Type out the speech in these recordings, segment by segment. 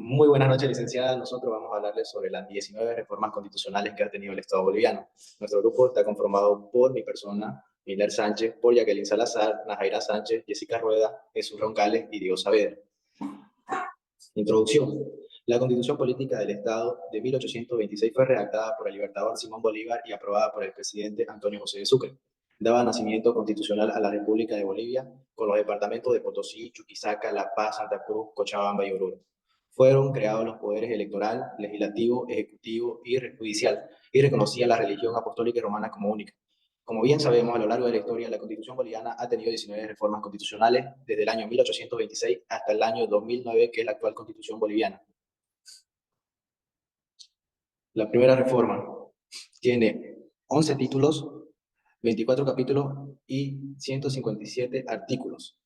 Muy buenas noches, licenciada. Nosotros vamos a hablarles sobre las 19 reformas constitucionales que ha tenido el Estado boliviano. Nuestro grupo está conformado por mi persona, Miller Sánchez, por Jacqueline Salazar, Najaira Sánchez, Jessica Rueda, Jesús Roncales y Diego Saavedra. Introducción. La Constitución Política del Estado de 1826 fue redactada por el libertador Simón Bolívar y aprobada por el presidente Antonio José de Sucre. Daba nacimiento constitucional a la República de Bolivia con los departamentos de Potosí, Chuquisaca, La Paz, Santa Cruz, Cochabamba y Oruro. Fueron creados los poderes electoral, legislativo, ejecutivo y judicial, y reconocía la religión apostólica y romana como única. Como bien sabemos, a lo largo de la historia, la Constitución boliviana ha tenido 19 reformas constitucionales desde el año 1826 hasta el año 2009, que es la actual Constitución boliviana. La primera reforma tiene 11 títulos, 24 capítulos y 157 artículos.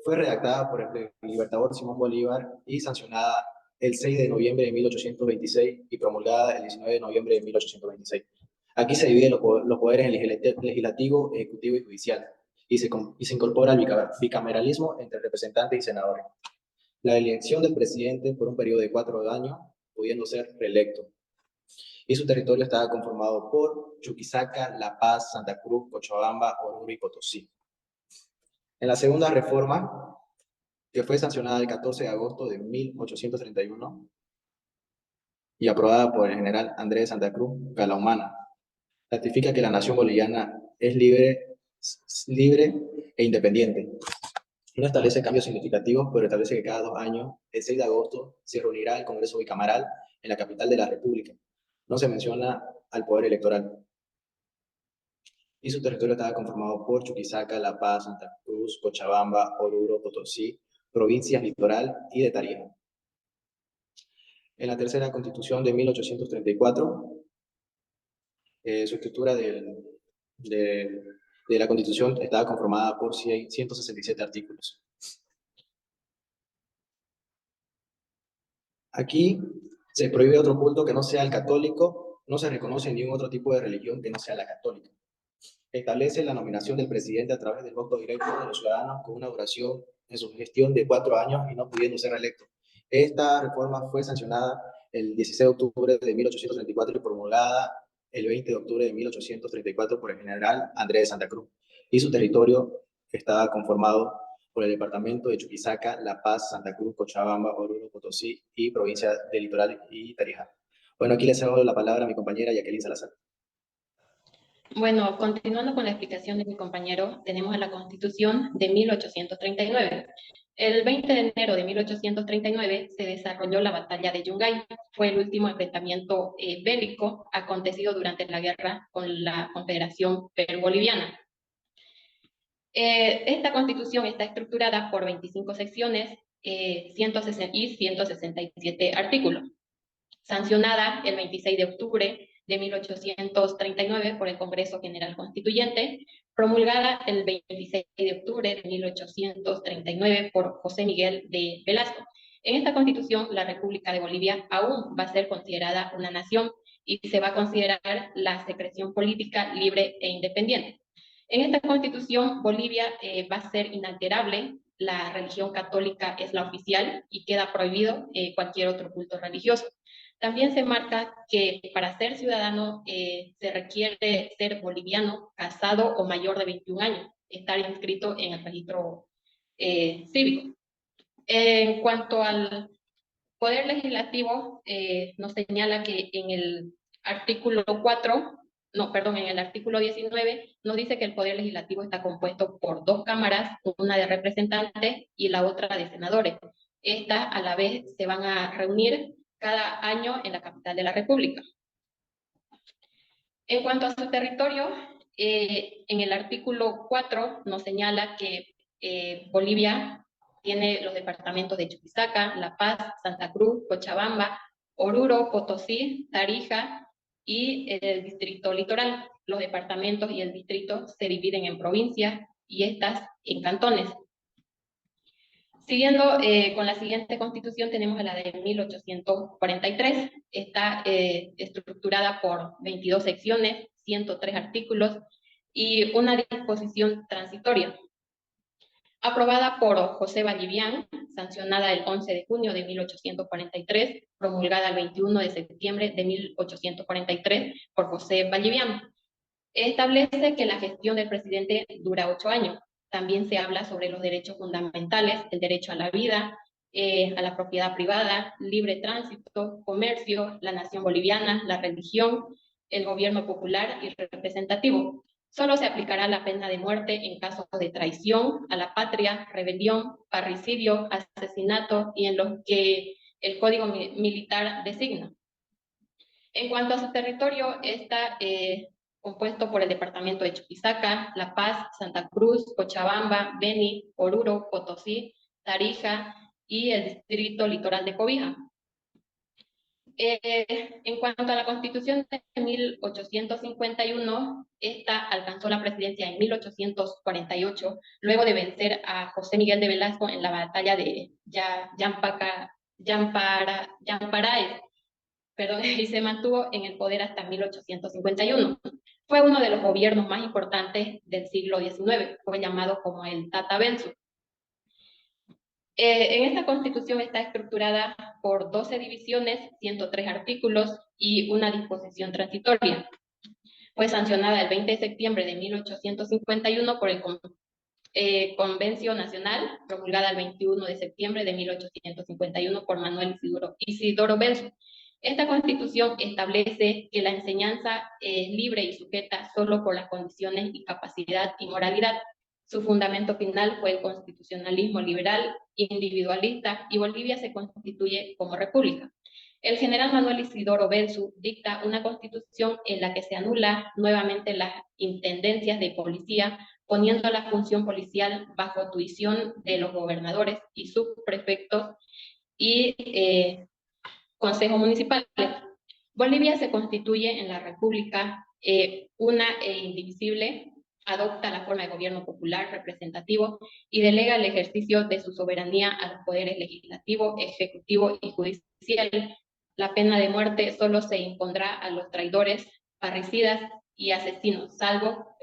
Fue redactada por el libertador Simón Bolívar y sancionada el 6 de noviembre de 1826 y promulgada el 19 de noviembre de 1826. Aquí se dividen los poderes en legislativo, ejecutivo y judicial, y se incorpora el bicameralismo entre representantes y senadores. La elección del presidente por un periodo de 4 años, pudiendo ser reelecto. Y su territorio estaba conformado por Chuquisaca, La Paz, Santa Cruz, Cochabamba, Oruro y Potosí. En la segunda reforma, que fue sancionada el 14 de agosto de 1831 y aprobada por el general Andrés de Santa Cruz Calahumana, ratifica que la nación boliviana es libre e independiente. No establece cambios significativos, pero establece que cada 2 años, el 6 de agosto, se reunirá el Congreso Bicameral en la capital de la República. No se menciona al poder electoral. Y su territorio estaba conformado por Chuquisaca, La Paz, Santa Cruz, Cochabamba, Oruro, Potosí, provincias Litoral y de Tarija. En la tercera Constitución de 1834, su estructura de la Constitución estaba conformada por 167 artículos. Aquí se prohíbe otro culto que no sea el católico, no se reconoce ningún otro tipo de religión que no sea la católica. Establece la nominación del presidente a través del voto directo de los ciudadanos con una duración en su gestión de 4 años y no pudiendo ser reelecto. Esta reforma fue sancionada el 16 de octubre de 1834 y promulgada el 20 de octubre de 1834 por el general Andrés de Santa Cruz. Y su territorio estaba conformado por el departamento de Chuquisaca, La Paz, Santa Cruz, Cochabamba, Oruro, Potosí y provincia de Litoral y Tarija. Bueno, aquí le cedo la palabra a mi compañera Jacqueline Salazar. Bueno, continuando con la explicación de mi compañero, tenemos a la Constitución de 1839. El 20 de enero de 1839 se desarrolló la batalla de Yungay. Fue el último enfrentamiento bélico acontecido durante la guerra con la Confederación Perú-Boliviana. Esta Constitución está estructurada por 25 secciones y 167 artículos, sancionada el 26 de octubre de 1839 por el Congreso General Constituyente, promulgada el 26 de octubre de 1839 por José Miguel de Velasco. En esta Constitución, la República de Bolivia aún va a ser considerada una nación y se va a considerar la secreción política libre e independiente. En esta Constitución, Bolivia va a ser inalterable, la religión católica es la oficial y queda prohibido cualquier otro culto religioso. También se marca que para ser ciudadano se requiere ser boliviano, casado o mayor de 21 años, estar inscrito en el registro cívico. En cuanto al poder legislativo, nos señala que en el artículo 4, no, perdón, en el artículo 19 nos dice que el poder legislativo está compuesto por 2 cámaras, una de representantes y la otra de senadores. Estas a la vez se van a reunir cada año en la capital de la República. En cuanto a su territorio, en el artículo 4 nos señala que Bolivia tiene los departamentos de Chuquisaca, La Paz, Santa Cruz, Cochabamba, Oruro, Potosí, Tarija y el distrito litoral. Los departamentos y el distrito se dividen en provincias y estas en cantones. Siguiendo con la siguiente constitución, tenemos la de 1843. Está estructurada por 22 secciones, 103 artículos y una disposición transitoria. Aprobada por José Vallivian, sancionada el 11 de junio de 1843, promulgada el 21 de septiembre de 1843 por José Vallivian. Establece que la gestión del presidente dura 8 años. También se habla sobre los derechos fundamentales, el derecho a la vida, a la propiedad privada, libre tránsito, comercio, la nación boliviana, la religión, el gobierno popular y representativo. Solo se aplicará la pena de muerte en caso de traición a la patria, rebelión, parricidio, asesinato y en los que el Código Militar designa. En cuanto a su territorio, está compuesto por el departamento de Chuquisaca, La Paz, Santa Cruz, Cochabamba, Beni, Oruro, Potosí, Tarija y el distrito litoral de Cobija. En cuanto a la Constitución de 1851, esta alcanzó la presidencia en 1848, luego de vencer a José Miguel de Velasco en la batalla de Yamparaes, perdón, y se mantuvo en el poder hasta 1851. Fue uno de los gobiernos más importantes del siglo XIX, fue llamado como el Tata Bensu. En esta constitución está estructurada por 12 divisiones, 103 artículos y una disposición transitoria. Fue sancionada el 20 de septiembre de 1851 por el Convencio Nacional, promulgada el 21 de septiembre de 1851 por Manuel Isidoro Belso. Esta constitución establece que la enseñanza es libre y sujeta solo por las condiciones y capacidad y moralidad. Su fundamento final fue el constitucionalismo liberal, individualista, y Bolivia se constituye como república. El general Manuel Isidoro Belsu dicta una constitución en la que se anula nuevamente las intendencias de policía, poniendo la función policial bajo tuición de los gobernadores y subprefectos y consejos municipales. Bolivia se constituye en la república una e indivisible, adopta la forma de gobierno popular representativo y delega el ejercicio de su soberanía a los poderes legislativo, ejecutivo y judicial. La pena de muerte solo se impondrá a los traidores, parricidas y asesinos, salvo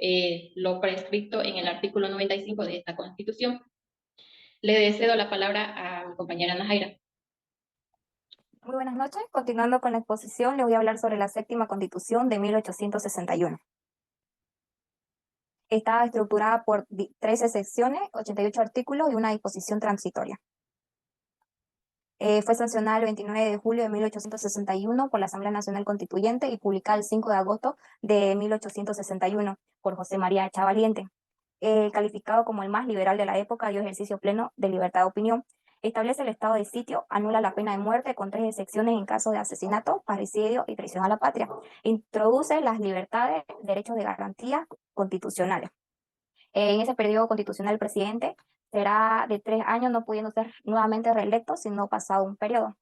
lo prescrito en el artículo 95 de esta Constitución. Le cedo la palabra a mi compañera Ana Jaira. Muy buenas noches. Continuando con la exposición, le voy a hablar sobre la séptima Constitución de 1861. Está estructurada por 13 secciones, 88 artículos y una disposición transitoria. Fue sancionada el 29 de julio de 1861 por la Asamblea Nacional Constituyente y publicada el 5 de agosto de 1861 por José María Chavaliente. Calificado como el más liberal de la época, dio ejercicio pleno de libertad de opinión. Establece el estado de sitio, anula la pena de muerte con 3 excepciones en caso de asesinato, parricidio y traición a la patria. Introduce las libertades, derechos de garantía constitucionales. En ese periodo constitucional el presidente será de 3 años, no pudiendo ser nuevamente reelecto sino pasado un periodo.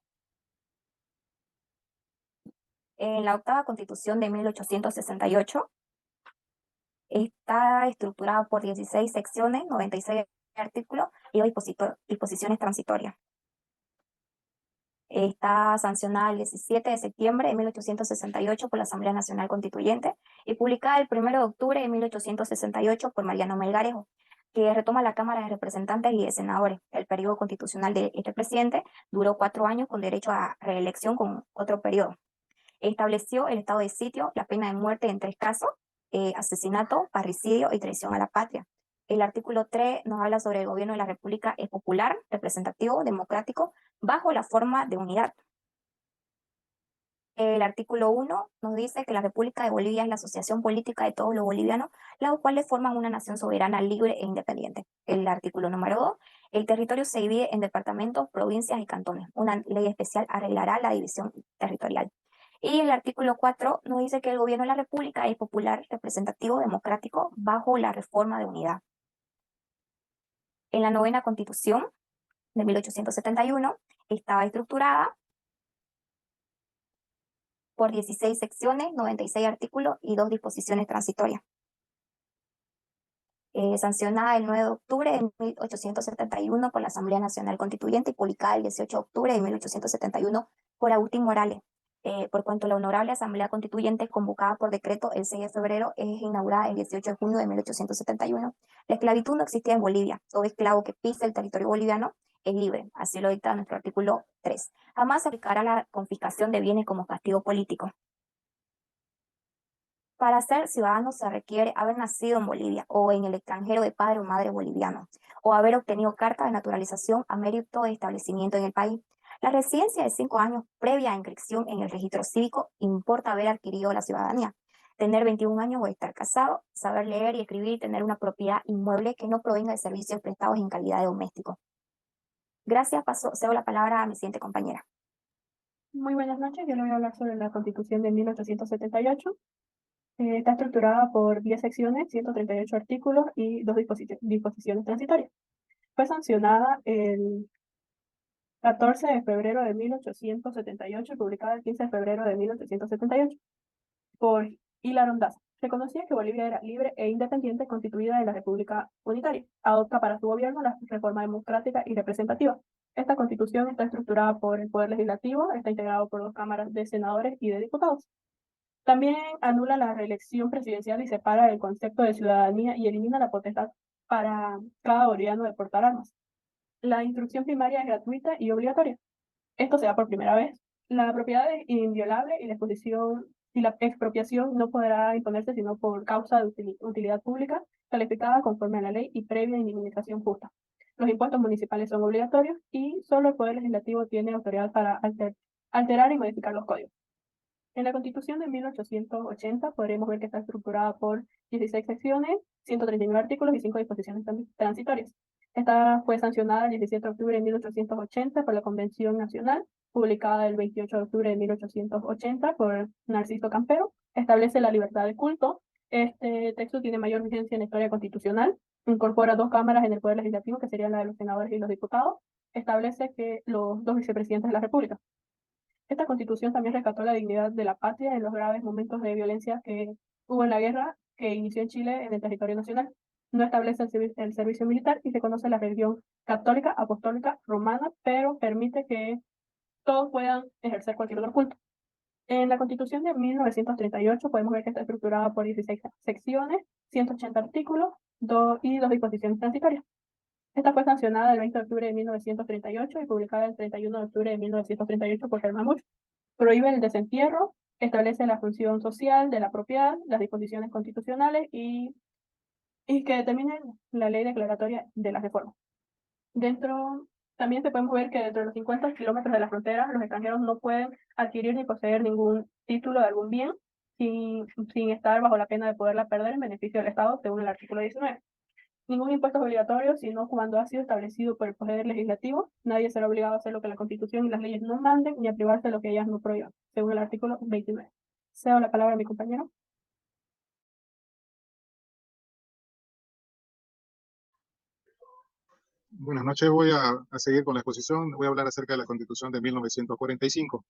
En la octava Constitución de 1868 está estructurada por 16 secciones, 96 artículos y 2 disposiciones transitorias. Está sancionada el 17 de septiembre de 1868 por la Asamblea Nacional Constituyente y publicada el 1 de octubre de 1868 por Mariano Melgarejo, que retoma la Cámara de Representantes y de Senadores. El periodo constitucional de este presidente duró 4 años con derecho a reelección con otro periodo. Estableció el estado de sitio, la pena de muerte en 3 casos, asesinato, parricidio y traición a la patria. El artículo 3 nos habla sobre el gobierno de la República es popular, representativo, democrático, bajo la forma de unidad. El artículo 1 nos dice que la República de Bolivia es la asociación política de todos los bolivianos, los cuales forman una nación soberana, libre e independiente. El artículo número 2, el territorio se divide en departamentos, provincias y cantones. Una ley especial arreglará la división territorial. Y el artículo 4 nos dice que el gobierno de la República es popular, representativo, democrático, bajo la reforma de unidad. En la novena Constitución de 1871 estaba estructurada por 16 secciones, 96 artículos y 2 disposiciones transitorias. Sancionada el 9 de octubre de 1871 por la Asamblea Nacional Constituyente y publicada el 18 de octubre de 1871 por Agustín Morales. por cuanto la Honorable Asamblea Constituyente, convocada por decreto el 6 de febrero, es inaugurada el 18 de junio de 1871. La esclavitud no existía en Bolivia. Todo esclavo que pise el territorio boliviano es libre. Así lo dicta nuestro artículo 3. Jamás se aplicará la confiscación de bienes como castigo político. Para ser ciudadano se requiere haber nacido en Bolivia o en el extranjero de padre o madre boliviano, o haber obtenido carta de naturalización a mérito de establecimiento en el país. La residencia de 5 años previa inscripción en el registro cívico importa haber adquirido la ciudadanía, tener 21 años o estar casado, saber leer y escribir y tener una propiedad inmueble que no provenga de servicios prestados en calidad de doméstico. Gracias, cedo la palabra a mi siguiente compañera. Muy buenas noches, yo le voy a hablar sobre la Constitución de 1878. Está estructurada por 10 secciones, 138 artículos y 2 disposiciones transitorias. Fue sancionada el 14 de febrero de 1878 y publicada el 15 de febrero de 1878 por Hilario Daza. Reconocía que Bolivia era libre e independiente, constituida en la República Unitaria. Adopta para su gobierno la reforma democrática y representativa. Esta constitución está estructurada por el Poder Legislativo, está integrado por 2 cámaras de senadores y de diputados. También anula la reelección presidencial y separa el concepto de ciudadanía y elimina la potestad para cada boliviano de portar armas. La instrucción primaria es gratuita y obligatoria. Esto se da por primera vez. La propiedad es inviolable y la expropiación no podrá imponerse sino por causa de utilidad pública calificada conforme a la ley y previa indemnización justa. Los impuestos municipales son obligatorios y solo el Poder Legislativo tiene autoridad para alterar y modificar los códigos. En la Constitución de 1880 podremos ver que está estructurada por 16 secciones, 139 artículos y 5 disposiciones transitorias. Esta fue sancionada el 17 de octubre de 1880 por la Convención Nacional, publicada el 28 de octubre de 1880 por Narciso Campero. Establece la libertad de culto. Este texto tiene mayor vigencia en la historia constitucional. Incorpora 2 cámaras en el Poder Legislativo, que serían la de los senadores y los diputados. Establece que los 2 vicepresidentes de la República. Esta constitución también rescató la dignidad de la patria en los graves momentos de violencia que hubo en la guerra que inició en Chile en el territorio nacional. No establece el servicio militar y reconoce la religión católica, apostólica, romana, pero permite que todos puedan ejercer cualquier otro culto. En la Constitución de 1938 podemos ver que está estructurada por 16 secciones, 180 artículos y 2 disposiciones transitorias. Esta fue sancionada el 20 de octubre de 1938 y publicada el 31 de octubre de 1938 por Germán Busch. Prohíbe el desentierro, establece la función social de la propiedad, las disposiciones constitucionales y que determine la ley declaratoria de la reforma. También se puede ver que dentro de los 50 kilómetros de la frontera, los extranjeros no pueden adquirir ni poseer ningún título de algún bien sin estar bajo la pena de poderla perder en beneficio del Estado, según el artículo 19. Ningún impuesto es obligatorio, sino cuando ha sido establecido por el Poder Legislativo. Nadie será obligado a hacer lo que la Constitución y las leyes no manden, ni a privarse de lo que ellas no prohíban, según el artículo 29. Cedo la palabra a mi compañero. Buenas noches, voy a seguir con la exposición. Voy a hablar acerca de la Constitución de 1945.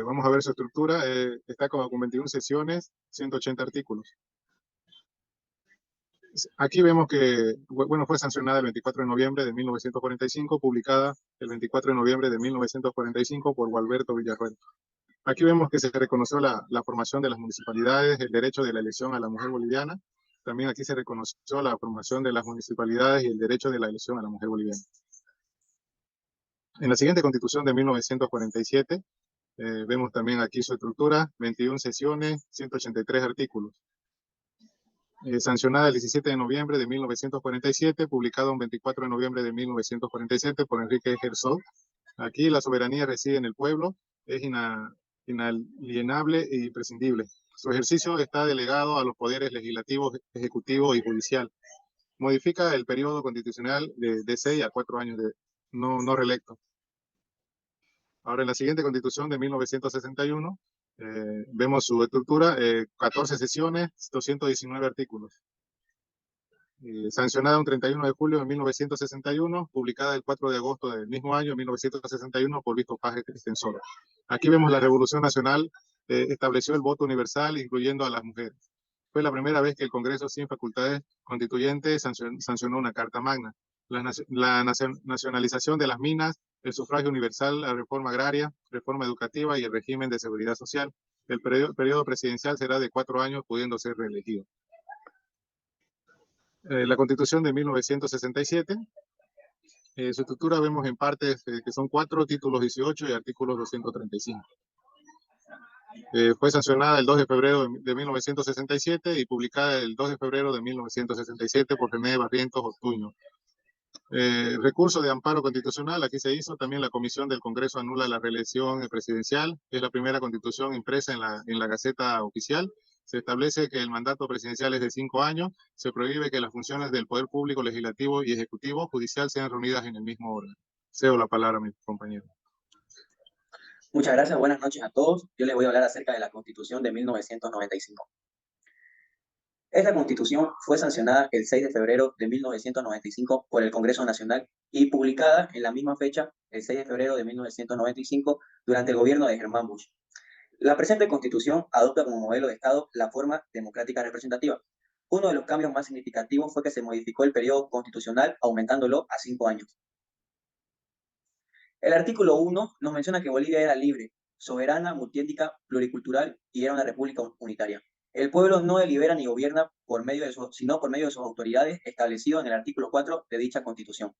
Vamos a ver su estructura. Está con 21 sesiones, 180 artículos. Aquí vemos que, bueno, fue sancionada el 24 de noviembre de 1945, publicada el 24 de noviembre de 1945 por Gualberto Villarroel. Aquí vemos que se reconoció la formación de las municipalidades, el derecho de la elección a la mujer boliviana. También aquí se reconoció la formación de las municipalidades y el derecho de la elección a la mujer boliviana. En la siguiente Constitución de 1947, vemos también aquí su estructura, 21 sesiones, 183 artículos. Sancionada el 17 de noviembre de 1947, publicado el 24 de noviembre de 1947 por Enrique Herzog. Aquí la soberanía reside en el pueblo, es inalienable e imprescindible. Su ejercicio está delegado a los poderes legislativo, ejecutivo y judicial. Modifica el periodo constitucional de 6 a 4 años de no reelecto. Ahora, en la siguiente Constitución de 1961, vemos su estructura, 14 sesiones, 219 artículos. Sancionada un 31 de julio de 1961, publicada el 4 de agosto del mismo año, 1961, por Víctor Paz Extensor. Aquí vemos la Revolución Nacional estableció el voto universal, incluyendo a las mujeres. Fue la primera vez que el Congreso sin facultades constituyentes sancionó una Carta Magna. La nacionalización de las minas el sufragio universal, la reforma agraria, reforma educativa y el régimen de seguridad social. El periodo presidencial será de 4 años, pudiendo ser reelegido. La Constitución de 1967. Su estructura vemos en partes que son 4, títulos 18 y artículos 235. Fue sancionada el 2 de febrero de 1967 y publicada el 2 de febrero de 1967 por René Barrientos Ortuño. Recurso de amparo constitucional, aquí se hizo. También la Comisión del Congreso anula la reelección presidencial. Es la primera constitución impresa en la Gaceta Oficial. Se establece que el mandato presidencial es de 5 años. Se prohíbe que las funciones del Poder Público, Legislativo y Ejecutivo Judicial sean reunidas en el mismo orden. Cedo la palabra a mi compañero. Muchas gracias, buenas noches a todos. Yo les voy a hablar acerca de la Constitución de 1995. Esta Constitución fue sancionada el 6 de febrero de 1995 por el Congreso Nacional y publicada en la misma fecha, el 6 de febrero de 1995, durante el gobierno de Germán Bush. La presente Constitución adopta como modelo de Estado la forma democrática representativa. Uno de los cambios más significativos fue que se modificó el periodo constitucional, aumentándolo a 5 años. El artículo 1 nos menciona que Bolivia era libre, soberana, multiétnica, pluricultural y era una república unitaria. El pueblo no delibera ni gobierna sino por medio de sus autoridades establecido en el artículo 4 de dicha Constitución.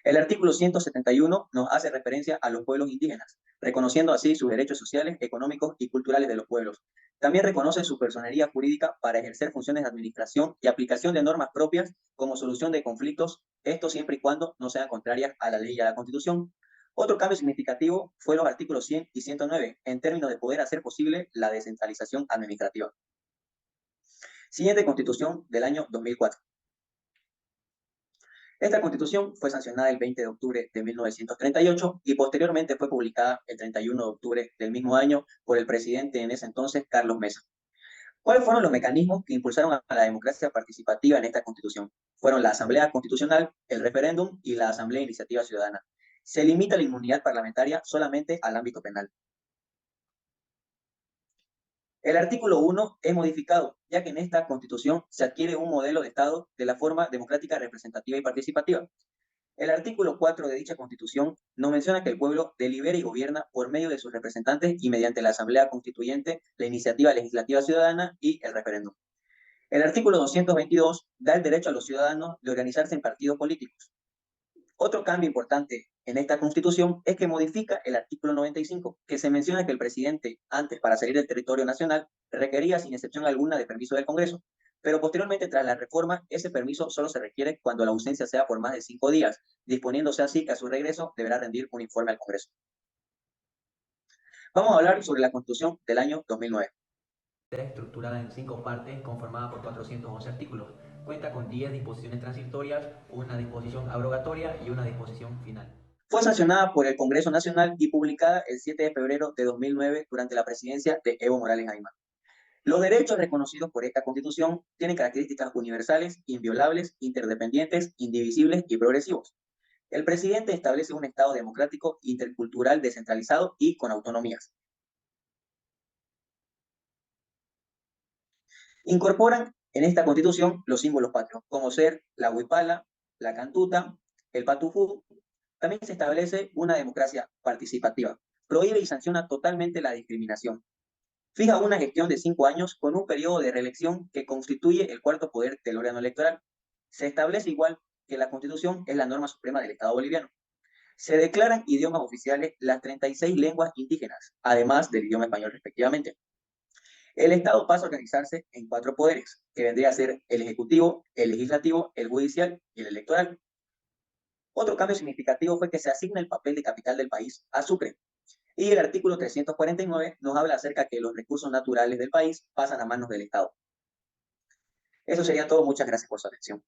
El artículo 171 nos hace referencia a los pueblos indígenas, reconociendo así sus derechos sociales, económicos y culturales de los pueblos. También reconoce su personería jurídica para ejercer funciones de administración y aplicación de normas propias como solución de conflictos, esto siempre y cuando no sean contrarias a la ley y a la Constitución. Otro cambio significativo fue los artículos 100 y 109, en términos de poder hacer posible la descentralización administrativa. Siguiente Constitución del año 2004. Esta Constitución fue sancionada el 20 de octubre de 1938 y posteriormente fue publicada el 31 de octubre del mismo año por el presidente en ese entonces, Carlos Mesa. ¿Cuáles fueron los mecanismos que impulsaron a la democracia participativa en esta Constitución? Fueron la Asamblea Constitucional, el referéndum y la Asamblea de Iniciativa Ciudadana. Se limita la inmunidad parlamentaria solamente al ámbito penal. El artículo 1 es modificado, ya que en esta Constitución se adquiere un modelo de Estado de la forma democrática, representativa y participativa. El artículo 4 de dicha Constitución nos menciona que el pueblo delibera y gobierna por medio de sus representantes y mediante la Asamblea Constituyente, la Iniciativa Legislativa Ciudadana y el referéndum. El artículo 222 da el derecho a los ciudadanos de organizarse en partidos políticos. Otro cambio importante en esta Constitución es que modifica el artículo 95, que se menciona que el presidente, antes para salir del territorio nacional, requería sin excepción alguna de permiso del Congreso, pero posteriormente, tras la reforma, ese permiso solo se requiere cuando la ausencia sea por más de 5 días, disponiéndose así que a su regreso deberá rendir un informe al Congreso. Vamos a hablar sobre la Constitución del año 2009. Estructurada en 5 partes, conformada por 411 artículos. Cuenta con 10 disposiciones transitorias, una disposición abrogatoria y una disposición final. Fue sancionada por el Congreso Nacional y publicada el 7 de febrero de 2009 durante la presidencia de Evo Morales Ayma. Los derechos reconocidos por esta Constitución tienen características universales, inviolables, interdependientes, indivisibles y progresivos. El presidente establece un Estado democrático, intercultural, descentralizado y con autonomías. Incorporan en esta Constitución los símbolos patrios, como ser la huipala, la cantuta, el patufú. También se establece una democracia participativa. Prohíbe y sanciona totalmente la discriminación. Fija una gestión de 5 años con un periodo de reelección que constituye el cuarto poder del órgano electoral. Se establece igual que la Constitución es la norma suprema del Estado boliviano. Se declaran idiomas oficiales las 36 lenguas indígenas, además del idioma español respectivamente. El Estado pasa a organizarse en 4 poderes, que vendría a ser el Ejecutivo, el Legislativo, el Judicial y el Electoral. Otro cambio significativo fue que se asigna el papel de capital del país a Sucre. Y el artículo 349 nos habla acerca de que los recursos naturales del país pasan a manos del Estado. Eso sería todo. Muchas gracias por su atención.